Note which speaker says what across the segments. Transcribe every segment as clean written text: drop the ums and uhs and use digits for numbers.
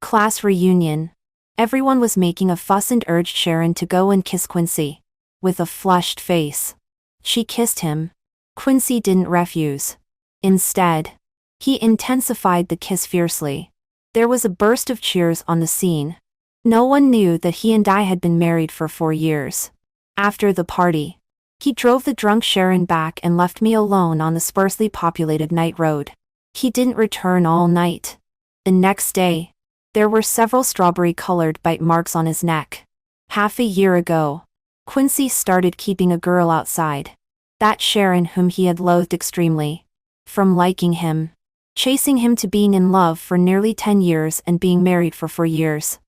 Speaker 1: Class reunion. Everyone was making a fuss and urged Sharon to go and kiss Quincy. With a flushed face, she kissed him. Quincy didn't refuse. Instead, he intensified the kiss fiercely. There was a burst of cheers on the scene. No one knew that he and I had been married for 4 years. After the party, he drove the drunk Sharon back and left me alone on the sparsely populated night road. He didn't return all night. The next day, there were several strawberry-colored bite marks on his neck. Half a year ago, Quincy started keeping a girl outside. That Sharon whom he had loathed extremely. From liking him, chasing him to being in love for nearly 10 years and being married for 4 years.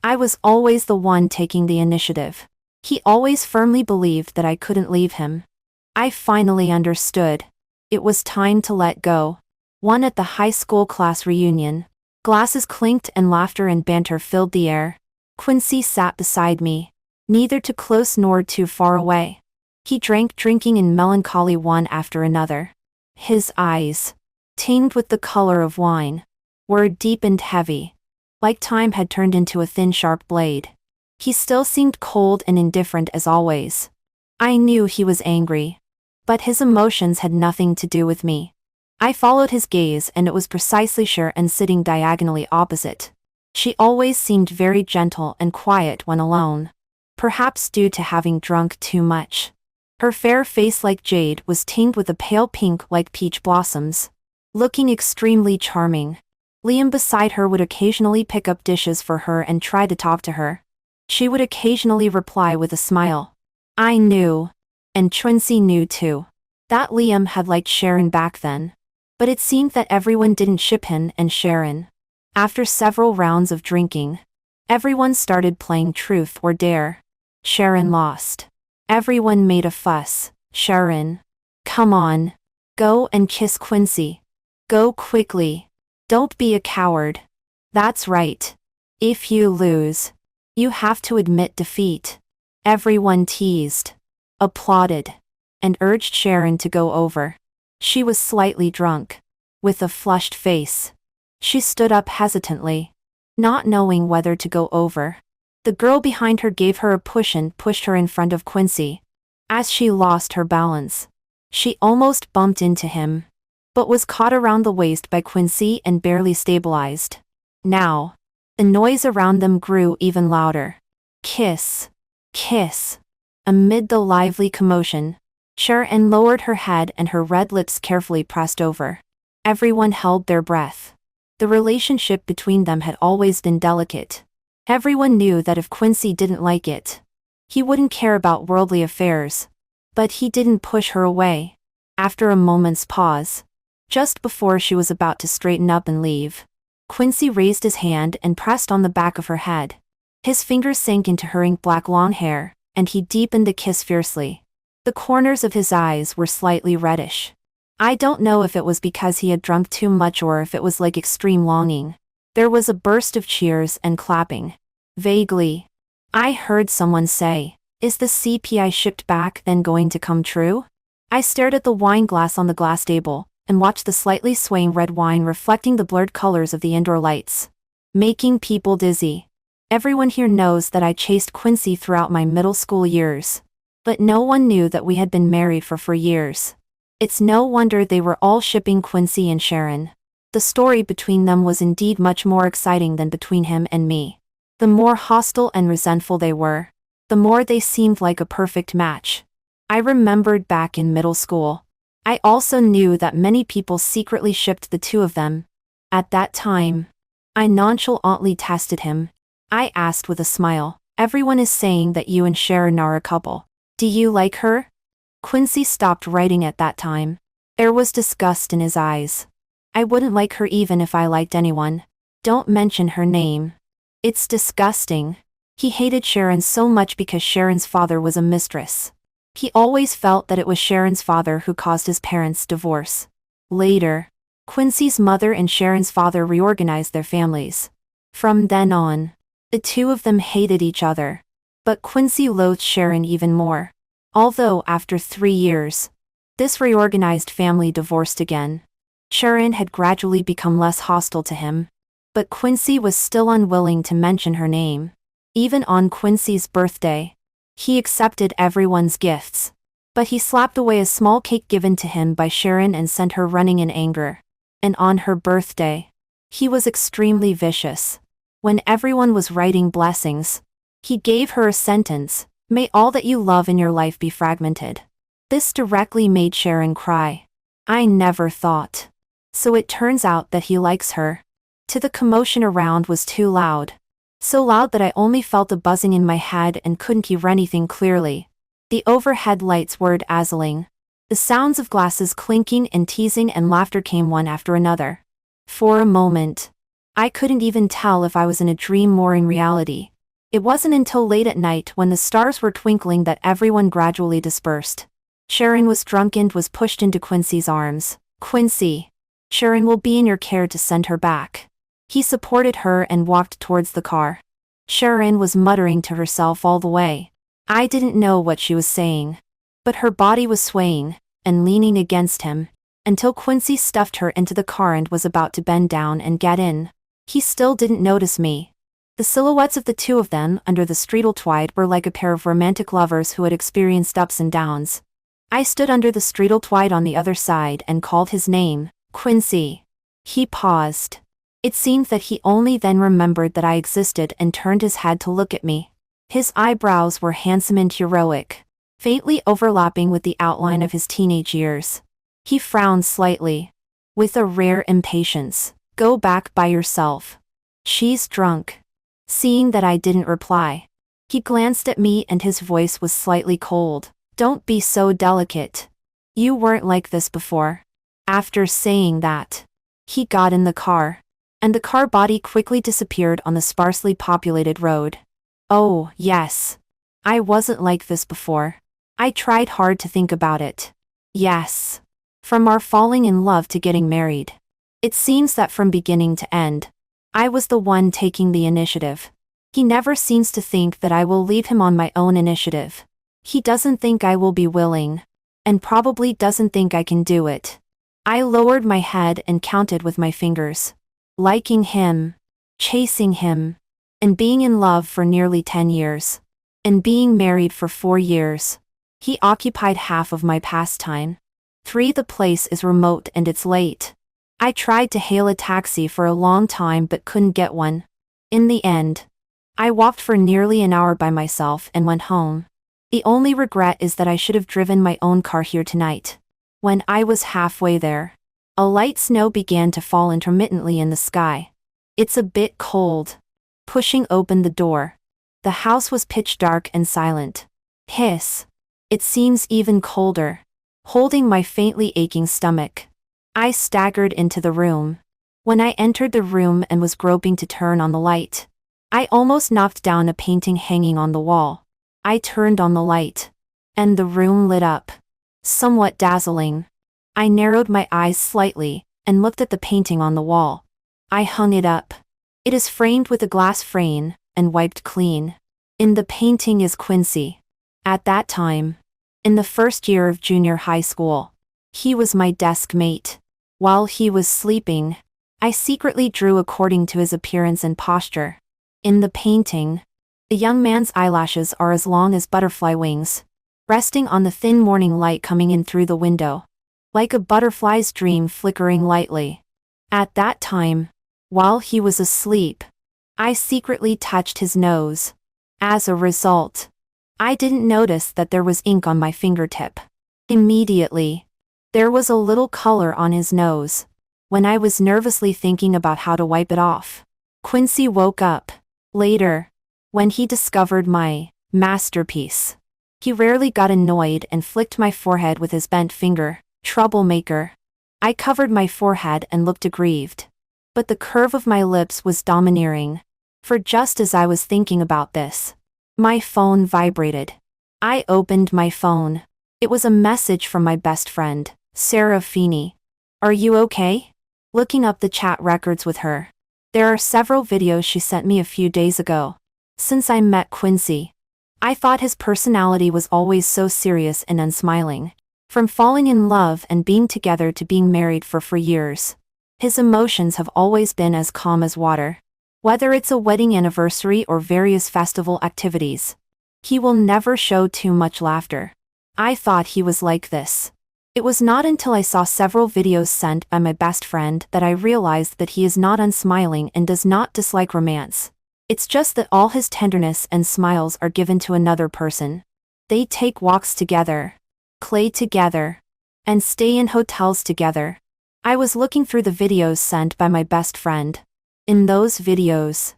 Speaker 1: I was always the one taking the initiative. He always firmly believed that I couldn't leave him. I finally understood. It was time to let go. One at the high school class reunion. Glasses clinked and laughter and banter filled the air. Quincy sat beside me, neither too close nor too far away. He drank, drinking in melancholy one after another. His eyes, tinged with the color of wine, were deep and heavy, like time had turned into a thin sharp blade. He still seemed cold and indifferent as always. I knew he was angry, but his emotions had nothing to do with me. I followed his gaze and it was precisely Sharon sitting diagonally opposite. She always seemed very gentle and quiet when alone, perhaps due to having drunk too much. Her fair face like jade was tinged with a pale pink like peach blossoms, looking extremely charming. Liam beside her would occasionally pick up dishes for her and try to talk to her. She would occasionally reply with a smile. I knew, and Quincy knew too, that Liam had liked Sharon back then. But it seemed that everyone didn't ship him and Sharon. After several rounds of drinking, everyone started playing Truth or Dare. Sharon lost. Everyone made a fuss. Sharon, come on. Go and kiss Quincy. Go quickly. Don't be a coward. That's right. If you lose, you have to admit defeat. Everyone teased, applauded, and urged Sharon to go over. She was slightly drunk. With a flushed face, she stood up hesitantly, not knowing whether to go over. The girl behind her gave her a push and pushed her in front of Quincy. As she lost her balance, she almost bumped into him, but was caught around the waist by Quincy and barely stabilized. Now, the noise around them grew even louder. Kiss. Kiss. Amid the lively commotion, Sharon lowered her head and her red lips carefully pressed over. Everyone held their breath. The relationship between them had always been delicate. Everyone knew that if Quincy didn't like it, he wouldn't care about worldly affairs. But he didn't push her away. After a moment's pause, just before she was about to straighten up and leave, Quincy raised his hand and pressed on the back of her head. His fingers sank into her ink black long hair, and he deepened the kiss fiercely. The corners of his eyes were slightly reddish. I don't know if it was because he had drunk too much or if it was like extreme longing. There was a burst of cheers and clapping. Vaguely, I heard someone say, "Is the CPI shipped back then going to come true?" I stared at the wine glass on the glass table, and watched the slightly swaying red wine reflecting the blurred colors of the indoor lights, making people dizzy. Everyone here knows that I chased Quincy throughout my middle school years. But no one knew that we had been married for 4 years. It's no wonder they were all shipping Quincy and Sharon. The story between them was indeed much more exciting than between him and me. The more hostile and resentful they were, the more they seemed like a perfect match. I remembered back in middle school. I also knew that many people secretly shipped the two of them. At that time, I nonchalantly tested him. I asked with a smile, "Everyone is saying that you and Sharon are a couple. Do you like her?" Quincy stopped writing at that time. There was disgust in his eyes. I wouldn't like her even if I liked anyone. Don't mention her name. It's disgusting. He hated Sharon so much because Sharon's father was a mistress. He always felt that it was Sharon's father who caused his parents' divorce. Later, Quincy's mother and Sharon's father reorganized their families. From then on, the two of them hated each other. But Quincy loathed Sharon even more. Although after 3 years, this reorganized family divorced again. Sharon had gradually become less hostile to him. But Quincy was still unwilling to mention her name. Even on Quincy's birthday, he accepted everyone's gifts. But he slapped away a small cake given to him by Sharon and sent her running in anger. And on her birthday, he was extremely vicious. When everyone was writing blessings, he gave her a sentence, "May all that you love in your life be fragmented." This directly made Sharon cry. I never thought. So it turns out that he likes her. The commotion around was too loud. So loud that I only felt a buzzing in my head and couldn't hear anything clearly. The overhead lights were dazzling. The sounds of glasses clinking and teasing and laughter came one after another. For a moment, I couldn't even tell if I was in a dream or in reality. It wasn't until late at night when the stars were twinkling that everyone gradually dispersed. Sharon was drunk and was pushed into Quincy's arms. "Quincy, Sharon will be in your care to send her back." He supported her and walked towards the car. Sharon was muttering to herself all the way. I didn't know what she was saying. But her body was swaying and leaning against him, until Quincy stuffed her into the car and was about to bend down and get in. He still didn't notice me. The silhouettes of the two of them under the streetlight were like a pair of romantic lovers who had experienced ups and downs. I stood under the streetlight on the other side and called his name, "Quincy." He paused. It seemed that he only then remembered that I existed and turned his head to look at me. His eyebrows were handsome and heroic, faintly overlapping with the outline of his teenage years. He frowned slightly, with a rare impatience. "Go back by yourself. She's drunk." Seeing that I didn't reply, he glanced at me and his voice was slightly cold. "Don't be so delicate. You weren't like this before." After saying that, he got in the car, and the car body quickly disappeared on the sparsely populated road. Oh, yes. I wasn't like this before. I tried hard to think about it. Yes. From our falling in love to getting married. It seems that from beginning to end, I was the one taking the initiative. He never seems to think that I will leave him on my own initiative. He doesn't think I will be willing, and probably doesn't think I can do it. I lowered my head and counted with my fingers. Liking him, chasing him, and being in love for nearly 10 years. And being married for 4 years. He occupied half of my pastime. 3. The place is remote and it's late. I tried to hail a taxi for a long time but couldn't get one. In the end, I walked for nearly an hour by myself and went home. The only regret is that I should have driven my own car here tonight. When I was halfway there, a light snow began to fall intermittently in the sky. It's a bit cold. Pushing open the door, the house was pitch dark and silent. Hiss. It seems even colder. Holding my faintly aching stomach, I staggered into the room. When I entered the room and was groping to turn on the light, I almost knocked down a painting hanging on the wall. I turned on the light, and the room lit up. Somewhat dazzling. I narrowed my eyes slightly and looked at the painting on the wall. I hung it up. It is framed with a glass frame and wiped clean. In the painting is Quincy. At that time, in the first year of junior high school, he was my desk mate. While he was sleeping, I secretly drew according to his appearance and posture. In the painting, the young man's eyelashes are as long as butterfly wings, resting on the thin morning light coming in through the window, like a butterfly's dream flickering lightly. At that time, while he was asleep, I secretly touched his nose. As a result, I didn't notice that there was ink on my fingertip. Immediately, there was a little color on his nose. When I was nervously thinking about how to wipe it off, Quincy woke up. Later, when he discovered my masterpiece, he rarely got annoyed and flicked my forehead with his bent finger. Troublemaker. I covered my forehead and looked aggrieved. But the curve of my lips was domineering. For just as I was thinking about this, my phone vibrated. I opened my phone. It was a message from my best friend, Sarah Feeney. "Are you okay?" Looking up the chat records with her, there are several videos she sent me a few days ago. Since I met Quincy, I thought his personality was always so serious and unsmiling. From falling in love and being together to being married for 4 years, His emotions have always been as calm as water. Whether it's a wedding anniversary or various festival activities, he will never show too much laughter. I thought he was like this. It was not until I saw several videos sent by my best friend that I realized that he is not unsmiling and does not dislike romance. It's just that all his tenderness and smiles are given to another person. They take walks together, play together, and stay in hotels together. I was looking through the videos sent by my best friend. In those videos,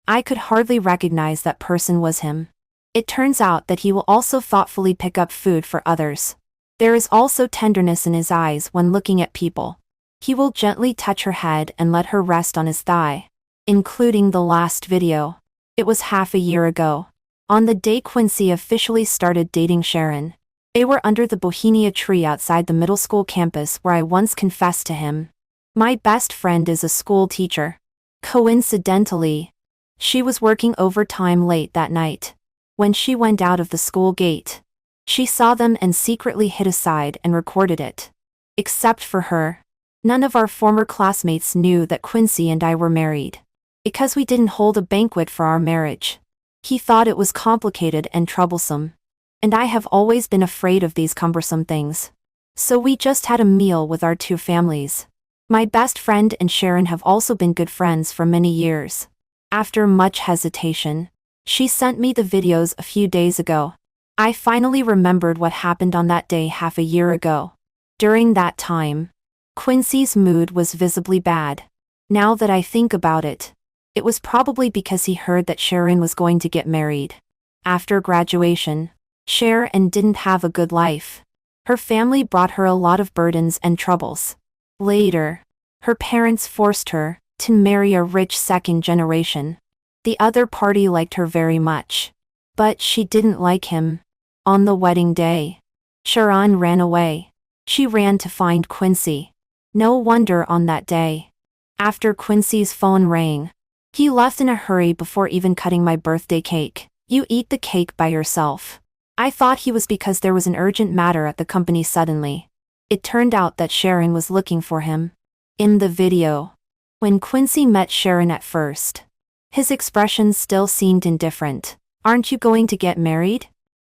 Speaker 1: I could hardly recognize that person was him. It turns out that he will also thoughtfully pick up food for others. There is also tenderness in his eyes when looking at people. He will gently touch her head and let her rest on his thigh. Including the last video. It was half a year ago. On the day Quincy officially started dating Sharon. They were under the Bohemia tree outside the middle school campus where I once confessed to him. My best friend is a school teacher. Coincidentally, she was working overtime late that night. When she went out of the school gate, she saw them and secretly hid aside and recorded it. Except for her, none of our former classmates knew that Quincy and I were married. Because we didn't hold a banquet for our marriage. He thought it was complicated and troublesome. And I have always been afraid of these cumbersome things. So we just had a meal with our two families. My best friend and Sharon have also been good friends for many years. After much hesitation, she sent me the videos a few days ago. I finally remembered what happened on that day half a year ago. During that time, Quincy's mood was visibly bad. Now that I think about it, it was probably because he heard that Sharon was going to get married. After graduation, Sharon didn't have a good life. Her family brought her a lot of burdens and troubles. Later, her parents forced her to marry a rich second generation. The other party liked her very much. But she didn't like him. On the wedding day, Sharon ran away. She ran to find Quincy. No wonder on that day. After Quincy's phone rang, he left in a hurry before even cutting my birthday cake. You eat the cake by yourself. I thought he was because there was an urgent matter at the company suddenly. It turned out that Sharon was looking for him. In the video, when Quincy met Sharon at first, his expression still seemed indifferent. Aren't you going to get married?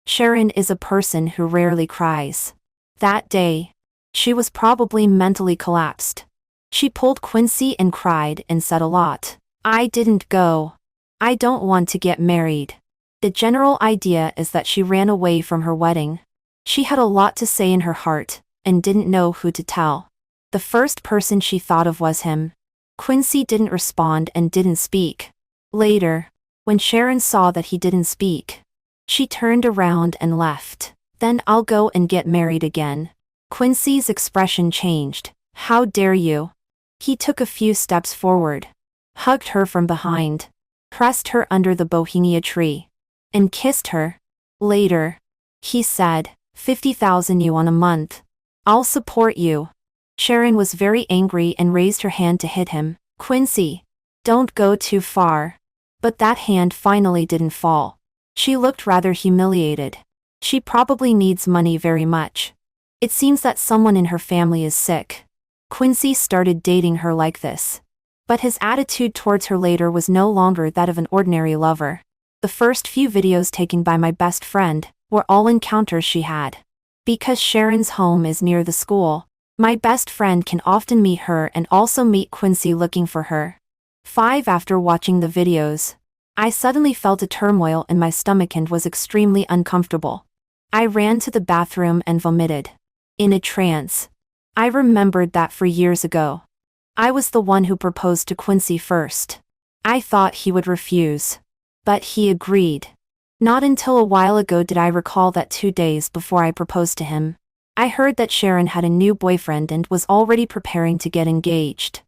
Speaker 1: Sharon is a person who rarely cries. That day, she was probably mentally collapsed. She pulled Quincy and cried and said a lot. I didn't go. I don't want to get married. The general idea is that she ran away from her wedding. She had a lot to say in her heart, and didn't know who to tell. The first person she thought of was him. Quincy didn't respond and didn't speak. Later, when Sharon saw that he didn't speak, she turned around and left. Then I'll go and get married again. Quincy's expression changed. How dare you? He took a few steps forward, hugged her from behind, pressed her under the Bohemia tree, and kissed her. Later, he said, 50,000 yuan a month. I'll support you. Sharon was very angry and raised her hand to hit him. Quincy, don't go too far. But that hand finally didn't fall. She looked rather humiliated. She probably needs money very much. It seems that someone in her family is sick. Quincy started dating her like this. But his attitude towards her later was no longer that of an ordinary lover. The first few videos taken by my best friend were all encounters she had. Because Sharon's home is near the school, my best friend can often meet her and also meet Quincy looking for her. 5 After watching the videos, I suddenly felt a turmoil in my stomach and was extremely uncomfortable. I ran to the bathroom and vomited. In a trance, I remembered that for years ago, I was the one who proposed to Quincy first. I thought he would refuse. But he agreed. Not until a while ago did I recall that 2 days before I proposed to him, I heard that Sharon had a new boyfriend and was already preparing to get engaged.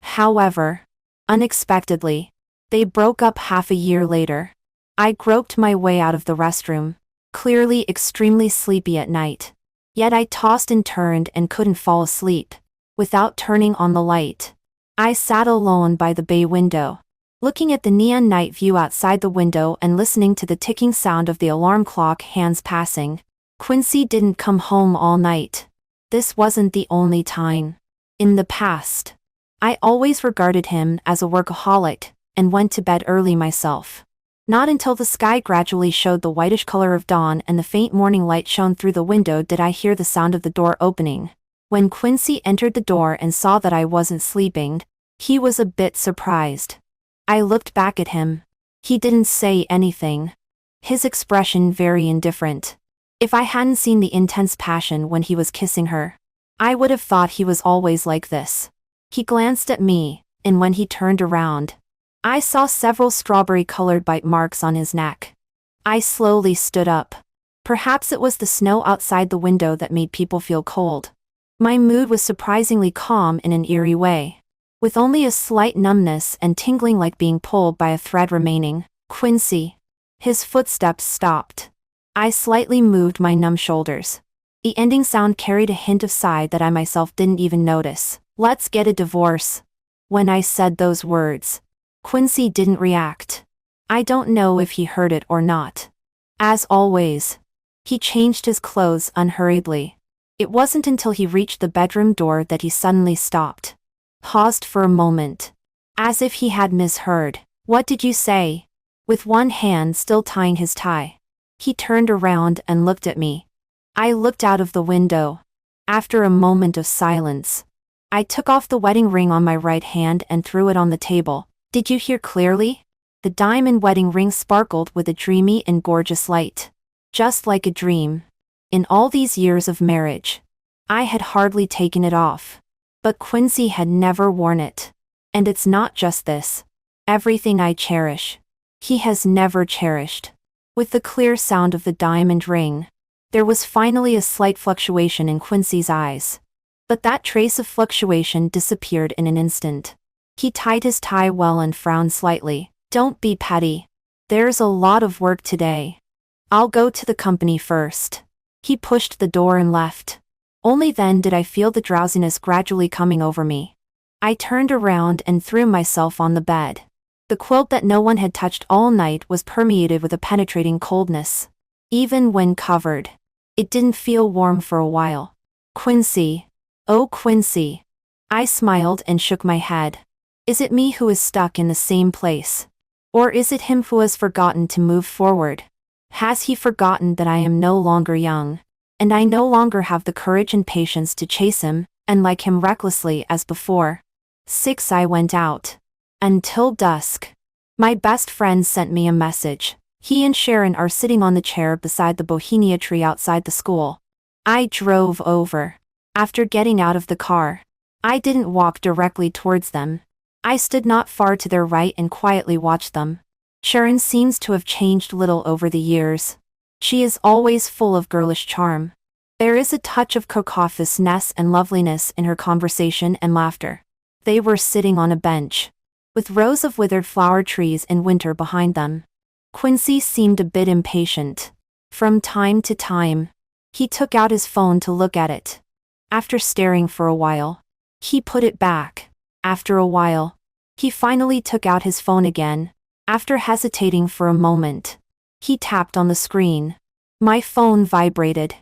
Speaker 1: However, unexpectedly, they broke up half a year later. I groped my way out of the restroom, clearly extremely sleepy at night. Yet I tossed and turned and couldn't fall asleep. Without turning on the light, I sat alone by the bay window, looking at the neon night view outside the window and listening to the ticking sound of the alarm clock hands passing. Quincy didn't come home all night. This wasn't the only time. In the past, I always regarded him as a workaholic, and went to bed early myself. Not until the sky gradually showed the whitish color of dawn and the faint morning light shone through the window did I hear the sound of the door opening. When Quincy entered the door and saw that I wasn't sleeping, he was a bit surprised. I looked back at him. He didn't say anything. His expression very indifferent. If I hadn't seen the intense passion when he was kissing her, I would have thought he was always like this. He glanced at me, and when he turned around, I saw several strawberry-colored bite marks on his neck. I slowly stood up. Perhaps it was the snow outside the window that made people feel cold. My mood was surprisingly calm in an eerie way. With only a slight numbness and tingling like being pulled by a thread remaining, Quincy. His footsteps stopped. I slightly moved my numb shoulders. The ending sound carried a hint of sigh that I myself didn't even notice. Let's get a divorce. When I said those words, Quincy didn't react. I don't know if he heard it or not. As always, he changed his clothes unhurriedly. It wasn't until he reached the bedroom door that he suddenly stopped. Paused for a moment. As if he had misheard. What did you say? With one hand still tying his tie, he turned around and looked at me. I looked out of the window. After a moment of silence, I took off the wedding ring on my right hand and threw it on the table. Did you hear clearly? The diamond wedding ring sparkled with a dreamy and gorgeous light. Just like a dream. In all these years of marriage, I had hardly taken it off. But Quincy had never worn it. And it's not just this. Everything I cherish, he has never cherished. With the clear sound of the diamond ring, there was finally a slight fluctuation in Quincy's eyes. But that trace of fluctuation disappeared in an instant. He tied his tie well and frowned slightly. Don't be petty. There's a lot of work today. I'll go to the company first. He pushed the door and left. Only then did I feel the drowsiness gradually coming over me. I turned around and threw myself on the bed. The quilt that no one had touched all night was permeated with a penetrating coldness. Even when covered, it didn't feel warm for a while. Quincy. Oh, Quincy. I smiled and shook my head. Is it me who is stuck in the same place? Or is it him who has forgotten to move forward? Has he forgotten that I am no longer young, and I no longer have the courage and patience to chase him, and like him recklessly as before? 6. I went out. Until dusk. My best friend sent me a message. He and Sharon are sitting on the chair beside the bohenia tree outside the school. I drove over. After getting out of the car, I didn't walk directly towards them. I stood not far to their right and quietly watched them. Sharon seems to have changed little over the years. She is always full of girlish charm. There is a touch of cocoffousness and loveliness in her conversation and laughter. They were sitting on a bench, with rows of withered flower trees in winter behind them. Quincy seemed a bit impatient. From time to time, he took out his phone to look at it. After staring for a while, he put it back. After a while, he finally took out his phone again. After hesitating for a moment, he tapped on the screen. My phone vibrated.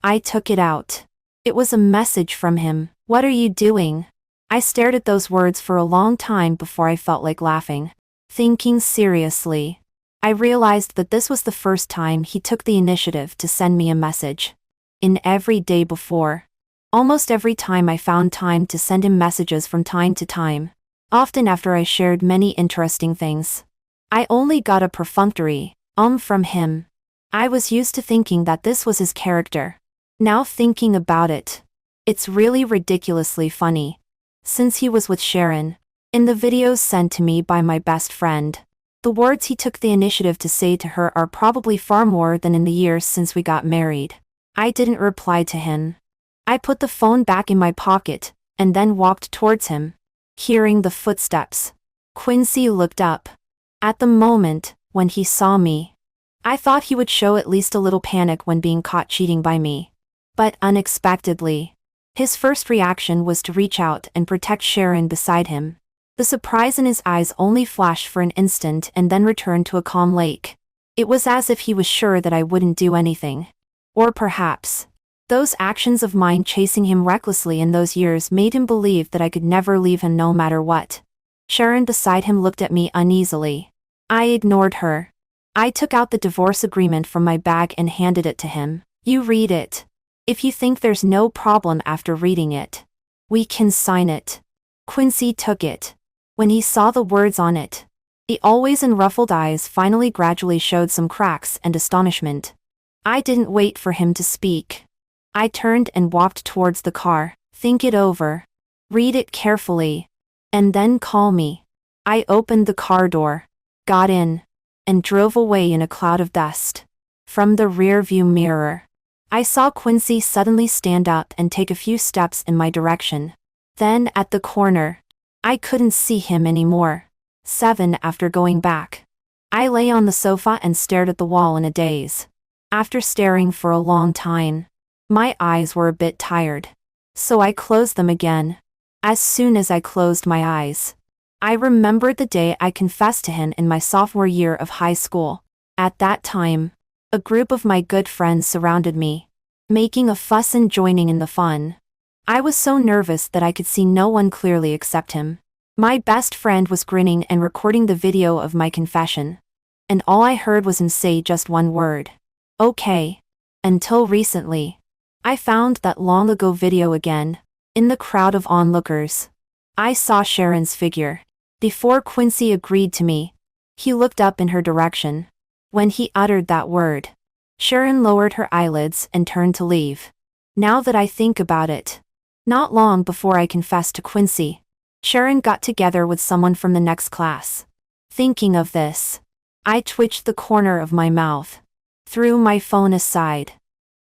Speaker 1: I took it out. It was a message from him. What are you doing? I stared at those words for a long time before I felt like laughing. Thinking seriously, I realized that this was the first time he took the initiative to send me a message. In every day before, almost every time I found time to send him messages from time to time, often after I shared many interesting things, I only got a perfunctory from him. I was used to thinking that this was his character. Now thinking about it, it's really ridiculously funny. Since he was with Sharon, in the videos sent to me by my best friend, the words he took the initiative to say to her are probably far more than in the years since we got married. I didn't reply to him. I put the phone back in my pocket, and then walked towards him. Hearing the footsteps, Quincy looked up. At the moment, when he saw me, I thought he would show at least a little panic when being caught cheating by me. But unexpectedly, his first reaction was to reach out and protect Sharon beside him. The surprise in his eyes only flashed for an instant and then returned to a calm lake. It was as if he was sure that I wouldn't do anything. Or perhaps, Those actions of mine chasing him recklessly in those years made him believe that I could never leave him no matter what. Sharon beside him looked at me uneasily. I ignored her. I took out the divorce agreement from my bag and handed it to him. You read it. If you think there's no problem after reading it, we can sign it. Quincy took it. When he saw the words on it, the always unruffled eyes finally gradually showed some cracks and astonishment. I didn't wait for him to speak. I turned and walked towards the car. Think it over. Read it carefully. And then call me. I opened the car door, got in, and drove away in a cloud of dust. From the rear-view mirror, I saw Quincy suddenly stand up and take a few steps in my direction. Then at the corner, I couldn't see him anymore. 7 After going back, I lay on the sofa and stared at the wall in a daze. After staring for a long time, my eyes were a bit tired, so I closed them again. As soon as I closed my eyes, I remembered the day I confessed to him in my sophomore year of high school. At that time, a group of my good friends surrounded me, making a fuss and joining in the fun. I was so nervous that I could see no one clearly except him. My best friend was grinning and recording the video of my confession, and all I heard was him say just one word. Okay. Until recently, I found that long ago video again. In the crowd of onlookers, I saw Sharon's figure. Before Quincy agreed to me, he looked up in her direction. When he uttered that word, Sharon lowered her eyelids and turned to leave. Now that I think about it, not long before I confessed to Quincy, Sharon got together with someone from the next class. Thinking of this, I twitched the corner of my mouth, threw my phone aside,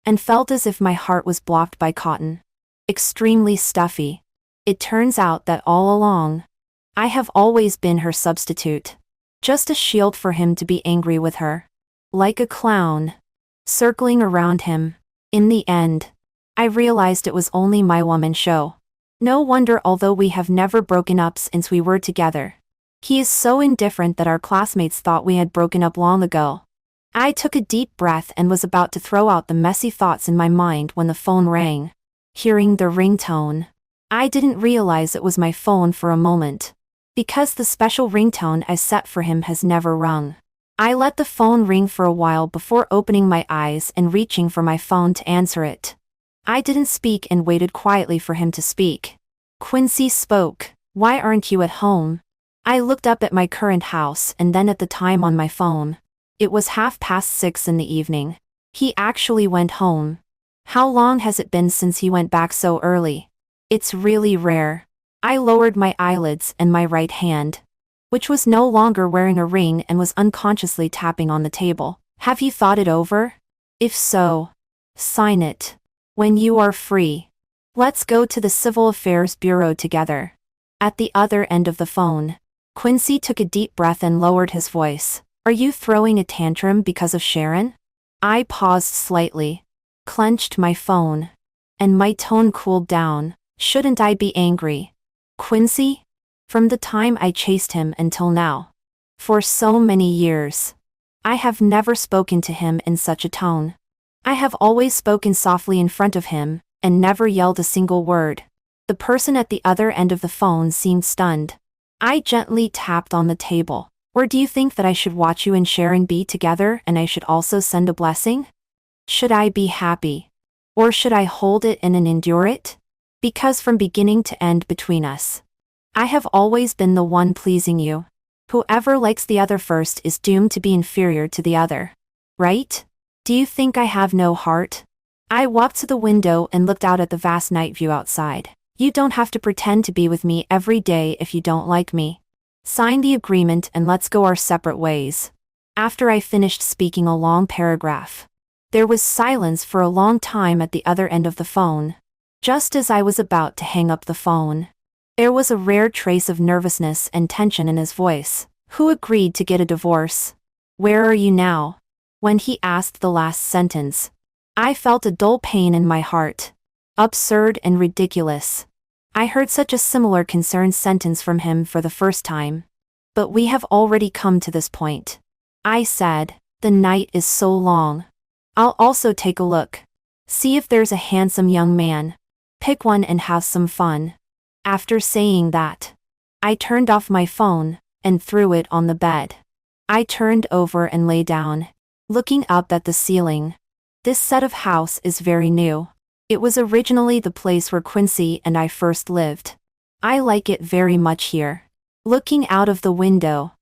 Speaker 1: and felt as if my heart was blocked by cotton. Extremely stuffy. It turns out that all along, I have always been her substitute. Just a shield for him to be angry with her. Like a clown, circling around him. In the end, I realized it was only my woman show. No wonder, although we have never broken up since we were together, he is so indifferent that our classmates thought we had broken up long ago. I took a deep breath and was about to throw out the messy thoughts in my mind when the phone rang. Hearing the ringtone, I didn't realize it was my phone for a moment, because the special ringtone I set for him has never rung. I let the phone ring for a while before opening my eyes and reaching for my phone to answer it. I didn't speak and waited quietly for him to speak. Quincy spoke. Why aren't you at home? I looked up at my current house and then at the time on my phone. It was 6:30 in the evening. He actually went home. How long has it been since he went back so early? It's really rare. I lowered my eyelids and my right hand, which was no longer wearing a ring and was unconsciously tapping on the table. Have you thought it over? If so, sign it. When you are free, let's go to the Civil Affairs Bureau together. At the other end of the phone, Quincy took a deep breath and lowered his voice. Are you throwing a tantrum because of Sharon? I paused slightly, clenched my phone, and my tone cooled down. Shouldn't I be angry? Quincy? From the time I chased him until now, for so many years, I have never spoken to him in such a tone. I have always spoken softly in front of him, and never yelled a single word. The person at the other end of the phone seemed stunned. I gently tapped on the table. Or do you think that I should watch you and Sharon be together and I should also send a blessing? Should I be happy? Or should I hold it in and endure it? Because from beginning to end between us, I have always been the one pleasing you. Whoever likes the other first is doomed to be inferior to the other. Right? Do you think I have no heart? I walked to the window and looked out at the vast night view outside. You don't have to pretend to be with me every day if you don't like me. Sign the agreement and let's go our separate ways. After I finished speaking a long paragraph, there was silence for a long time at the other end of the phone. Just as I was about to hang up the phone, there was a rare trace of nervousness and tension in his voice. Who agreed to get a divorce? Where are you now? When he asked the last sentence, I felt a dull pain in my heart. Absurd and ridiculous. I heard such a similar concerned sentence from him for the first time. But we have already come to this point. I said, the night is so long. I'll also take a look. See if there's a handsome young man. Pick one and have some fun. After saying that, I turned off my phone and threw it on the bed. I turned over and lay down, looking up at the ceiling. This set of house is very new. It was originally the place where Quincy and I first lived. I like it very much here. Looking out of the window,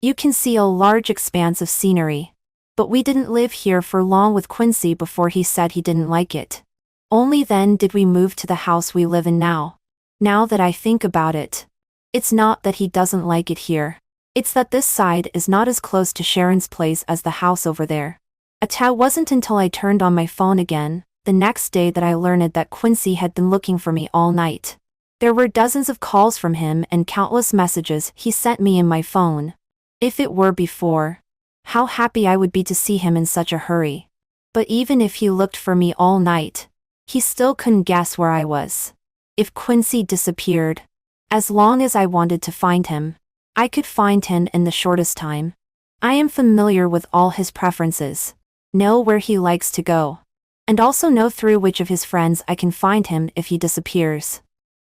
Speaker 1: you can see a large expanse of scenery. But we didn't live here for long with Quincy before he said he didn't like it. Only then did we move to the house we live in now. Now that I think about it, it's not that he doesn't like it here. It's that this side is not as close to Sharon's place as the house over there. It wasn't until I turned on my phone again, the next day, that I learned that Quincy had been looking for me all night. There were dozens of calls from him and countless messages he sent me in my phone. If it were before, how happy I would be to see him in such a hurry. But even if he looked for me all night, he still couldn't guess where I was. If Quincy disappeared, as long as I wanted to find him, I could find him in the shortest time. I am familiar with all his preferences, know where he likes to go, and also know through which of his friends I can find him if he disappears.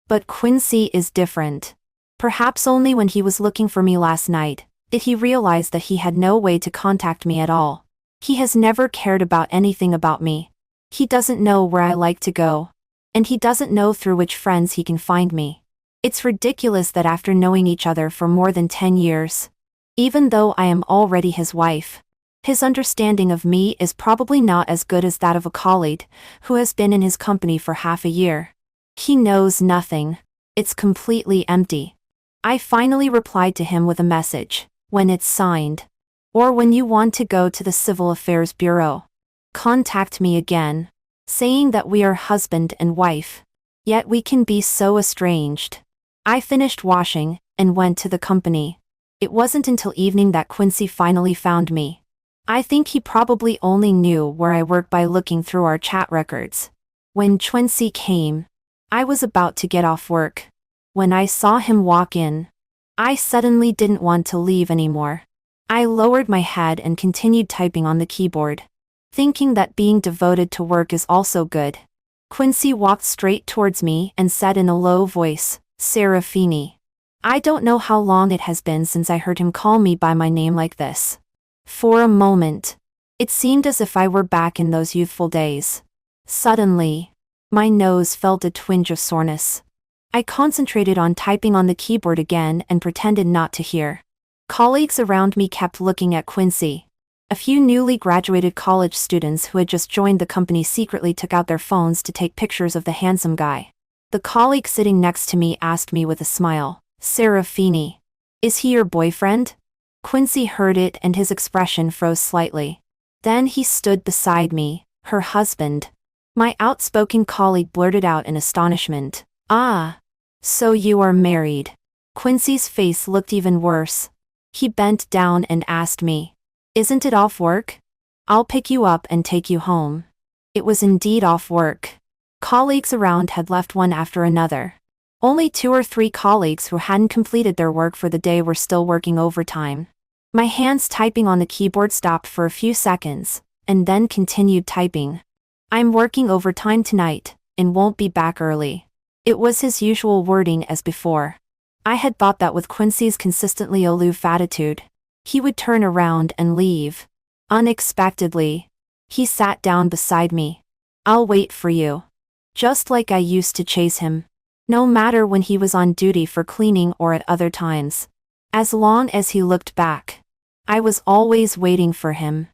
Speaker 1: But Quincy is different. Perhaps only when he was looking for me last night did he realize that he had no way to contact me at all. He has never cared about anything about me. He doesn't know where I like to go. And he doesn't know through which friends he can find me. It's ridiculous that after knowing each other for more than 10 years, even though I am already his wife, his understanding of me is probably not as good as that of a colleague who has been in his company for half a year. He knows nothing. It's completely empty. I finally replied to him with a message, when it's signed. Or when you want to go to the Civil Affairs Bureau, contact me again, saying that we are husband and wife. Yet we can be so estranged. I finished washing and went to the company. It wasn't until evening that Quincy finally found me. I think he probably only knew where I worked by looking through our chat records. When Quincy came, I was about to get off work. When I saw him walk in, I suddenly didn't want to leave anymore. I lowered my head and continued typing on the keyboard, thinking that being devoted to work is also good. Quincy walked straight towards me and said in a low voice, "Serafini." I don't know how long it has been since I heard him call me by my name like this. For a moment, it seemed as if I were back in those youthful days. Suddenly, my nose felt a twinge of soreness. I concentrated on typing on the keyboard again and pretended not to hear. Colleagues around me kept looking at Quincy. A few newly graduated college students who had just joined the company secretly took out their phones to take pictures of the handsome guy. The colleague sitting next to me asked me with a smile, "Serafini, is he your boyfriend?" Quincy heard it and his expression froze slightly. Then he stood beside me, "Her husband." My outspoken colleague blurted out in astonishment, "Ah, so you are married." Quincy's face looked even worse. He bent down and asked me, "Isn't it off work? I'll pick you up and take you home." It was indeed off work. Colleagues around had left one after another. Only 2 or 3 colleagues who hadn't completed their work for the day were still working overtime. My hands typing on the keyboard stopped for a few seconds, and then continued typing. "I'm working overtime tonight, and won't be back early." It was his usual wording as before. I had thought that with Quincy's consistently aloof attitude, he would turn around and leave. Unexpectedly, he sat down beside me. "I'll wait for you." Just like I used to chase him. No matter when he was on duty for cleaning or at other times. As long as he looked back, I was always waiting for him.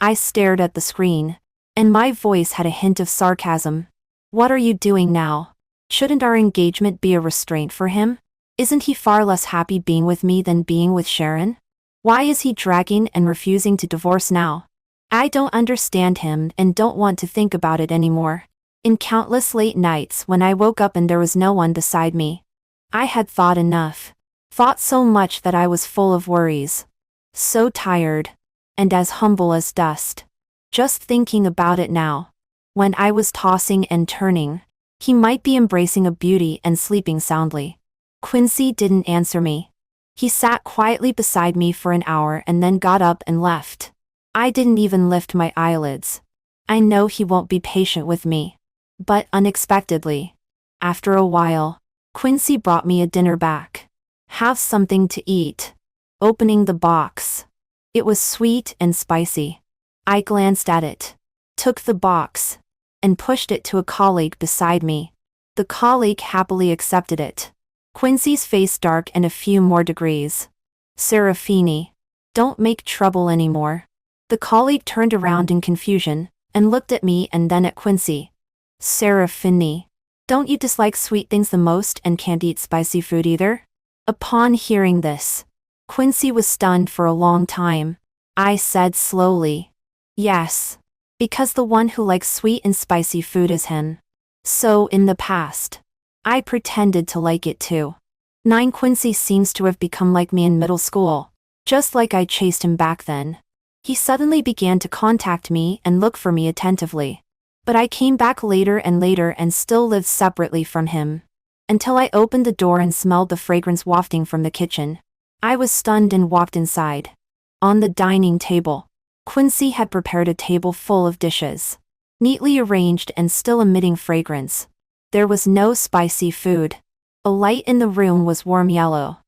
Speaker 1: I stared at the screen, and my voice had a hint of sarcasm. "What are you doing now? Shouldn't our engagement be a restraint for him? Isn't he far less happy being with me than being with Sharon? Why is he dragging and refusing to divorce now? I don't understand him and don't want to think about it anymore." In countless late nights when I woke up and there was no one beside me, I had thought enough. Thought so much that I was full of worries. So tired. And as humble as dust. Just thinking about it now. When I was tossing and turning, he might be embracing a beauty and sleeping soundly. Quincy didn't answer me. He sat quietly beside me for an hour and then got up and left. I didn't even lift my eyelids. I know he won't be patient with me. But unexpectedly, after a while, Quincy brought me a dinner back. Have something to eat. Opening the box. It was sweet and spicy. I glanced at it, took the box, and pushed it to a colleague beside me. The colleague happily accepted it. Quincy's face darkened a few more degrees. Serafini, don't make trouble anymore. The colleague turned around in confusion, and looked at me and then at Quincy. Serafini, don't you dislike sweet things the most and can't eat spicy food either? Upon hearing this, Quincy was stunned for a long time. I said slowly, yes, because the one who likes sweet and spicy food is him. So in the past, I pretended to like it too. Quincy seems to have become like me in middle school, just like I chased him back then. He suddenly began to contact me and look for me attentively. But I came back later and still lived separately from him. Until I opened the door and smelled the fragrance wafting from the kitchen. I was stunned and walked inside. On the dining table, Quincy had prepared a table full of dishes, neatly arranged and still emitting fragrance. There was no spicy food. A light in the room was warm yellow.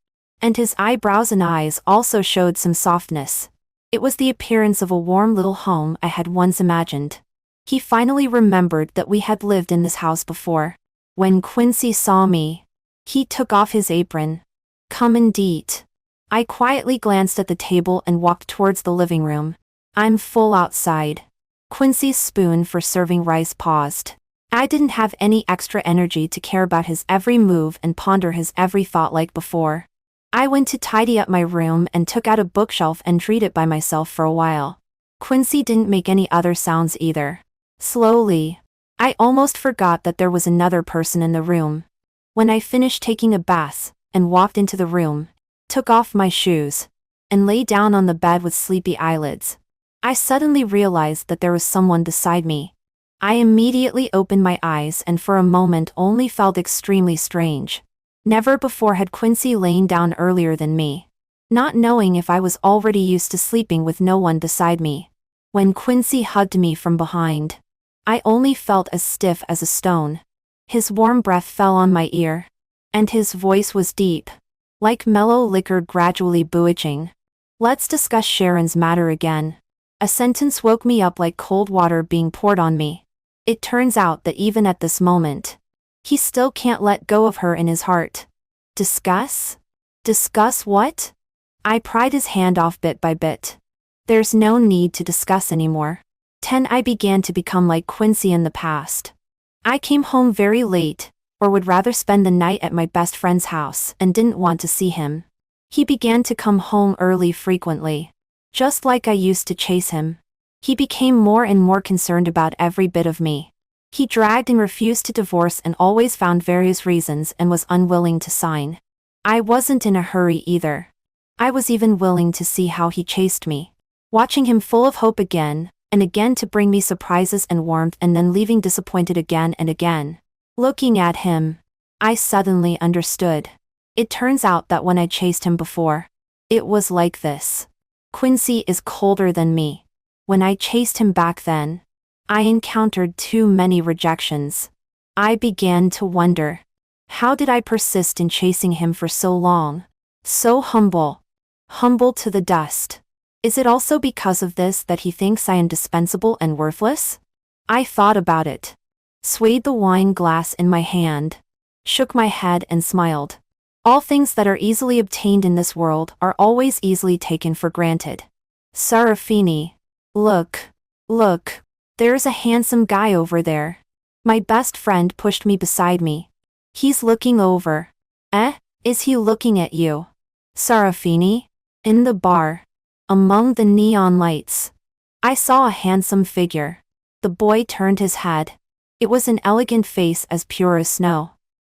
Speaker 1: And his eyebrows and eyes also showed some softness. It was the appearance of a warm little home I had once imagined. He finally remembered that we had lived in this house before. When Quincy saw me, he took off his apron. Come and eat. I quietly glanced at the table and walked towards the living room. I'm full outside. Quincy's spoon for serving rice paused. I didn't have any extra energy to care about his every move and ponder his every thought like before. I went to tidy up my room and took out a bookshelf and read it by myself for a while. Quincy didn't make any other sounds either. Slowly, I almost forgot that there was another person in the room. When I finished taking a bath, and walked into the room, took off my shoes, and lay down on the bed with sleepy eyelids, I suddenly realized that there was someone beside me. I immediately opened my eyes and for a moment only felt extremely strange. Never before had Quincy lain down earlier than me, not knowing if I was already used to sleeping with no one beside me. When Quincy hugged me from behind, I only felt as stiff as a stone. His warm breath fell on my ear, and his voice was deep, like mellow liquor gradually bewitching. Let's discuss Sharon's matter again. A sentence woke me up like cold water being poured on me. It turns out that even at this moment, he still can't let go of her in his heart. Discuss? Discuss what? I pried his hand off bit by bit. There's no need to discuss anymore. I began to become like Quincy in the past. I came home very late, or would rather spend the night at my best friend's house and didn't want to see him. He began to come home early frequently. Just like I used to chase him. He became more and more concerned about every bit of me. He dragged and refused to divorce and always found various reasons and was unwilling to sign. I wasn't in a hurry either. I was even willing to see how he chased me. Watching him full of hope again, and again to bring me surprises and warmth and then leaving disappointed again and again. Looking at him, I suddenly understood. It turns out that when I chased him before, it was like this. Quincy is colder than me. When I chased him back then, I encountered too many rejections. I began to wonder, how did I persist in chasing him for so long? So humble to the dust. Is it also because of this that he thinks I am dispensable and worthless? I thought about it, swayed the wine glass in my hand, shook my head and smiled. All things that are easily obtained in this world are always easily taken for granted. Serafini, look, there's a handsome guy over there. My best friend pushed me beside me. He's looking over. Is he looking at you? Serafini? In the bar, among the neon lights, I saw a handsome figure. The boy turned his head. It was an elegant face as pure as snow,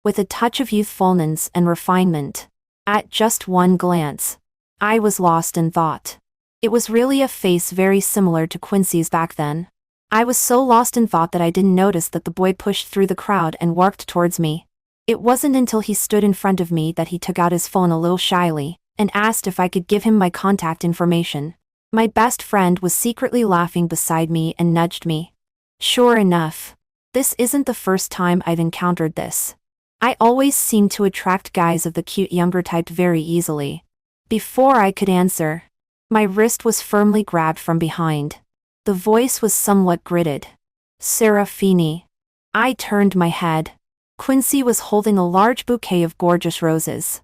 Speaker 1: with a touch of youthfulness and refinement. At just one glance, I was lost in thought. It was really a face very similar to Quincy's back then. I was so lost in thought that I didn't notice that the boy pushed through the crowd and walked towards me. It wasn't until he stood in front of me that he took out his phone a little shyly, and asked if I could give him my contact information. My best friend was secretly laughing beside me and nudged me. Sure enough, this isn't the first time I've encountered this. I always seem to attract guys of the cute younger type very easily. Before I could answer, my wrist was firmly grabbed from behind. The voice was somewhat gritted. Serafini. I turned my head. Quincy was holding a large bouquet of gorgeous roses.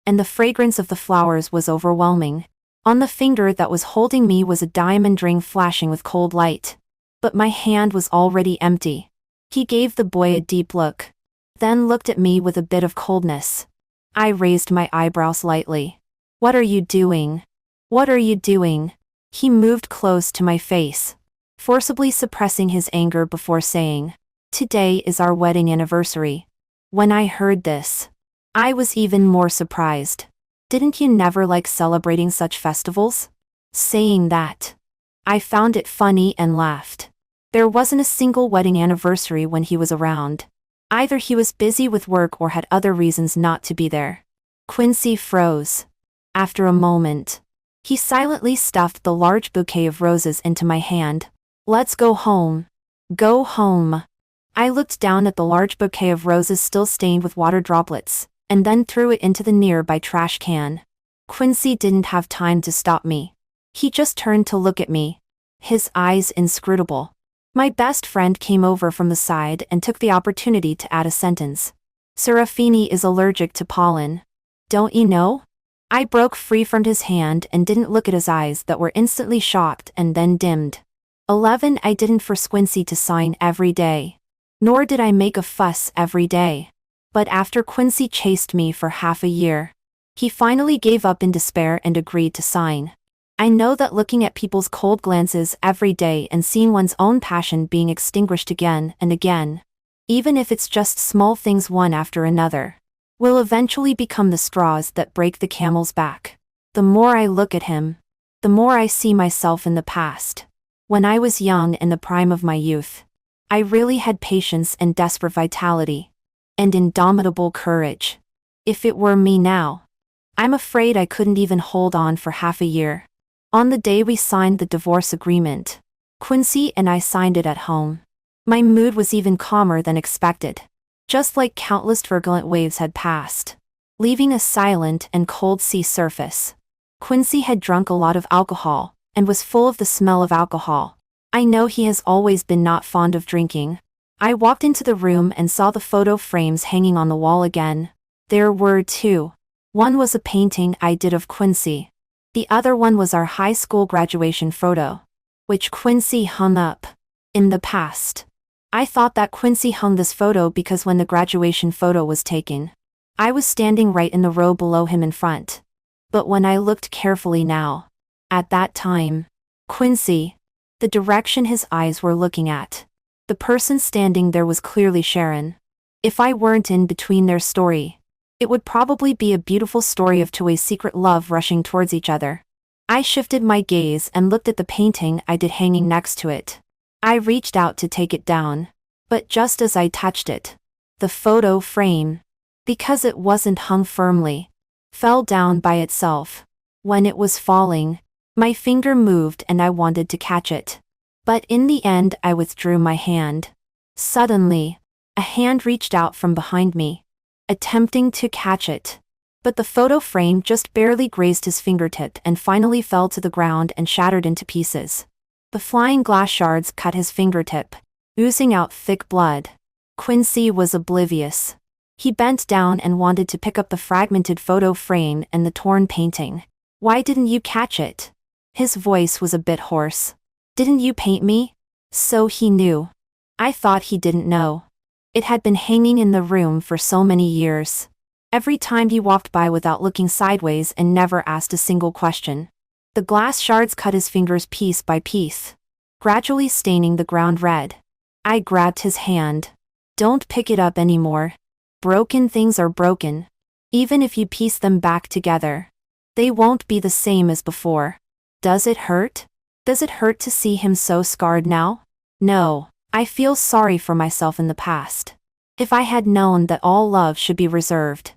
Speaker 1: And the fragrance of the flowers was overwhelming. On the finger that was holding me was a diamond ring flashing with cold light. But my hand was already empty. He gave the boy a deep look, then looked at me with a bit of coldness. I raised my eyebrows slightly. What are you doing? What are you doing? He moved close to my face, forcibly suppressing his anger before saying, Today is our wedding anniversary. When I heard this, I was even more surprised. Didn't you never like celebrating such festivals? Saying that, I found it funny and laughed. There wasn't a single wedding anniversary when he was around. Either he was busy with work or had other reasons not to be there. Quincy froze. After a moment, he silently stuffed the large bouquet of roses into my hand. Let's go home. Go home. I looked down at the large bouquet of roses still stained with water droplets, and then threw it into the nearby trash can. Quincy didn't have time to stop me. He just turned to look at me, his eyes inscrutable. My best friend came over from the side and took the opportunity to add a sentence. Serafini is allergic to pollen. Don't you know? I broke free from his hand and didn't look at his eyes that were instantly shocked and then dimmed. 11. I didn't force Quincy to sign every day. Nor did I make a fuss every day. But after Quincy chased me for half a year, he finally gave up in despair and agreed to sign. I know that looking at people's cold glances every day and seeing one's own passion being extinguished again and again, even if it's just small things one after another, will eventually become the straws that break the camel's back. The more I look at him, the more I see myself in the past. When I was young in the prime of my youth, I really had patience and desperate vitality, and indomitable courage. If it were me now, I'm afraid I couldn't even hold on for half a year. On the day we signed the divorce agreement, Quincy and I signed it at home. My mood was even calmer than expected. Just like countless turbulent waves had passed, leaving a silent and cold sea surface. Quincy had drunk a lot of alcohol, and was full of the smell of alcohol. I know he has always been not fond of drinking. I walked into the room and saw the photo frames hanging on the wall again. There were two. One was a painting I did of Quincy. The other one was our high school graduation photo, which Quincy hung up. In the past, I thought that Quincy hung this photo because when the graduation photo was taken, I was standing right in the row below him in front. But when I looked carefully now, at that time, Quincy, the direction his eyes were looking at, the person standing there was clearly Sharon. If I weren't in between their story, it would probably be a beautiful story of two-way secret love rushing towards each other. I shifted my gaze and looked at the painting I did hanging next to it. I reached out to take it down, but just as I touched it, the photo frame, because it wasn't hung firmly, fell down by itself. When it was falling, my finger moved and I wanted to catch it. But in the end I withdrew my hand. Suddenly, a hand reached out from behind me, attempting to catch it. But the photo frame just barely grazed his fingertip and finally fell to the ground and shattered into pieces. The flying glass shards cut his fingertip, oozing out thick blood. Quincy was oblivious. He bent down and wanted to pick up the fragmented photo frame and the torn painting. Why didn't you catch it? His voice was a bit hoarse. Didn't you paint me? So he knew. I thought he didn't know. It had been hanging in the room for so many years. Every time he walked by without looking sideways and never asked a single question. The glass shards cut his fingers piece by piece, gradually staining the ground red. I grabbed his hand. Don't pick it up anymore. Broken things are broken. Even if you piece them back together, they won't be the same as before. Does it hurt? Does it hurt to see him so scarred now? No. I feel sorry for myself in the past. If I had known that all love should be reserved,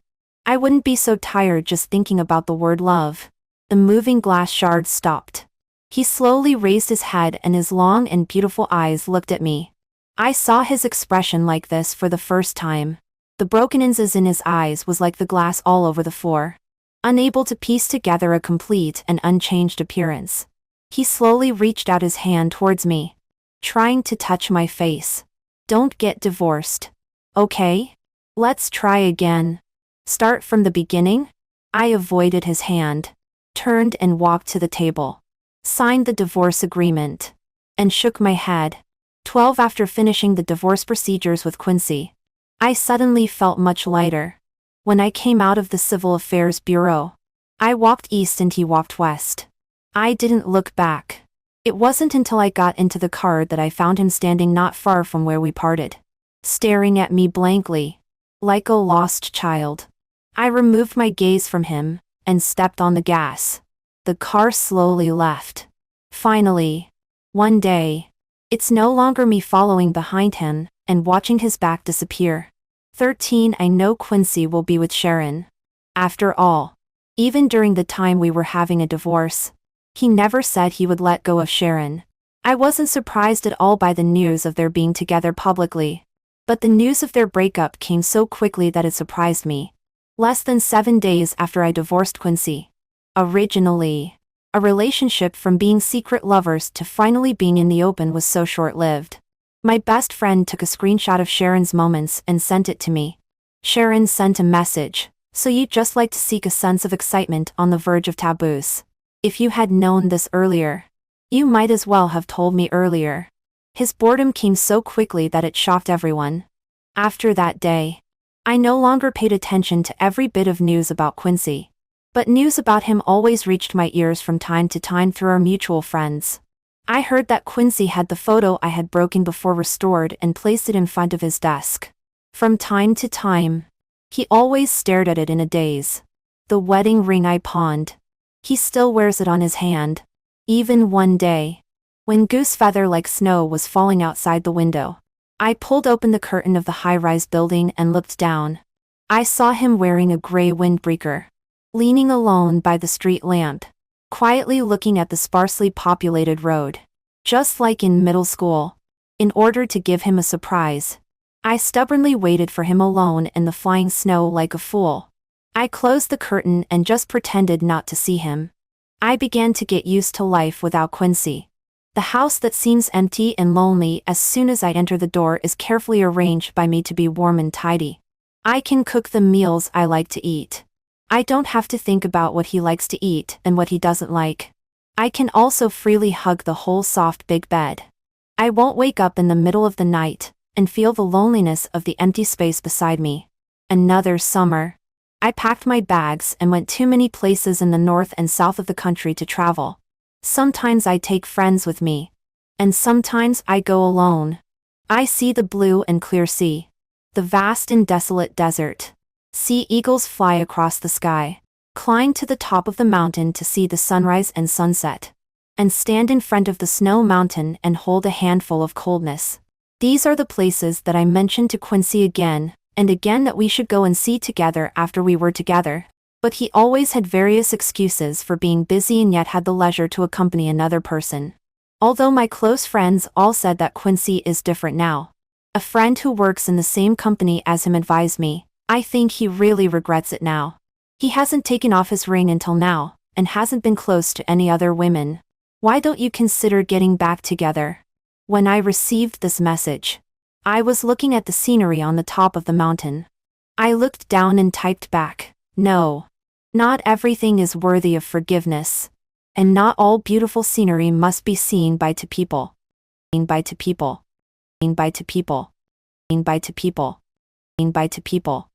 Speaker 1: I wouldn't be so tired just thinking about the word love. The moving glass shards stopped. He slowly raised his head and his long and beautiful eyes looked at me. I saw his expression like this for the first time. The brokenness in his eyes was like the glass all over the floor. Unable to piece together a complete and unchanged appearance. He slowly reached out his hand towards me, trying to touch my face. Don't get divorced. Okay? Let's try again. Start from the beginning? I avoided his hand, turned and walked to the table, signed the divorce agreement, and shook my head. 12 After finishing the divorce procedures with Quincy, I suddenly felt much lighter. When I came out of the Civil Affairs Bureau, I walked east and he walked west. I didn't look back. It wasn't until I got into the car that I found him standing not far from where we parted, staring at me blankly, like a lost child. I removed my gaze from him and stepped on the gas. The car slowly left. Finally, one day, it's no longer me following behind him and watching his back disappear. 13 I know Quincy will be with Sharon. After all, even during the time we were having a divorce, he never said he would let go of Sharon. I wasn't surprised at all by the news of their being together publicly. But the news of their breakup came so quickly that it surprised me. Less than 7 days after I divorced Quincy. Originally, a relationship from being secret lovers to finally being in the open was so short-lived. My best friend took a screenshot of Sharon's moments and sent it to me. Sharon sent a message, "So you'd just like to seek a sense of excitement on the verge of taboos. If you had known this earlier, you might as well have told me earlier." His boredom came so quickly that it shocked everyone. After that day, I no longer paid attention to every bit of news about Quincy. But news about him always reached my ears from time to time through our mutual friends. I heard that Quincy had the photo I had broken before restored and placed it in front of his desk. From time to time, he always stared at it in a daze. The wedding ring I pawned. He still wears it on his hand. Even one day, when goose feather like snow was falling outside the window, I pulled open the curtain of the high-rise building and looked down. I saw him wearing a gray windbreaker, leaning alone by the street lamp, quietly looking at the sparsely populated road. Just like in middle school. In order to give him a surprise, I stubbornly waited for him alone in the flying snow like a fool. I closed the curtain and just pretended not to see him. I began to get used to life without Quincy. The house that seems empty and lonely as soon as I enter the door is carefully arranged by me to be warm and tidy. I can cook the meals I like to eat. I don't have to think about what he likes to eat and what he doesn't like. I can also freely hug the whole soft big bed. I won't wake up in the middle of the night and feel the loneliness of the empty space beside me. Another summer, I packed my bags and went too many places in the north and south of the country to travel. Sometimes I take friends with me, and sometimes I go alone. I see the blue and clear sea, the vast and desolate desert. See eagles fly across the sky, climb to the top of the mountain to see the sunrise and sunset, and stand in front of the snow mountain and hold a handful of coldness. These are the places that I mentioned to Quincy again and again that we should go and see together after we were together. But he always had various excuses for being busy and yet had the leisure to accompany another person. Although my close friends all said that Quincy is different now. A friend who works in the same company as him advised me, I think he really regrets it now. He hasn't taken off his ring until now, and hasn't been close to any other women. Why don't you consider getting back together? When I received this message, I was looking at the scenery on the top of the mountain. I looked down and typed back, "No. Not everything is worthy of forgiveness. And not all beautiful scenery must be seen by two people. By two people. By two people. By two people. By two people."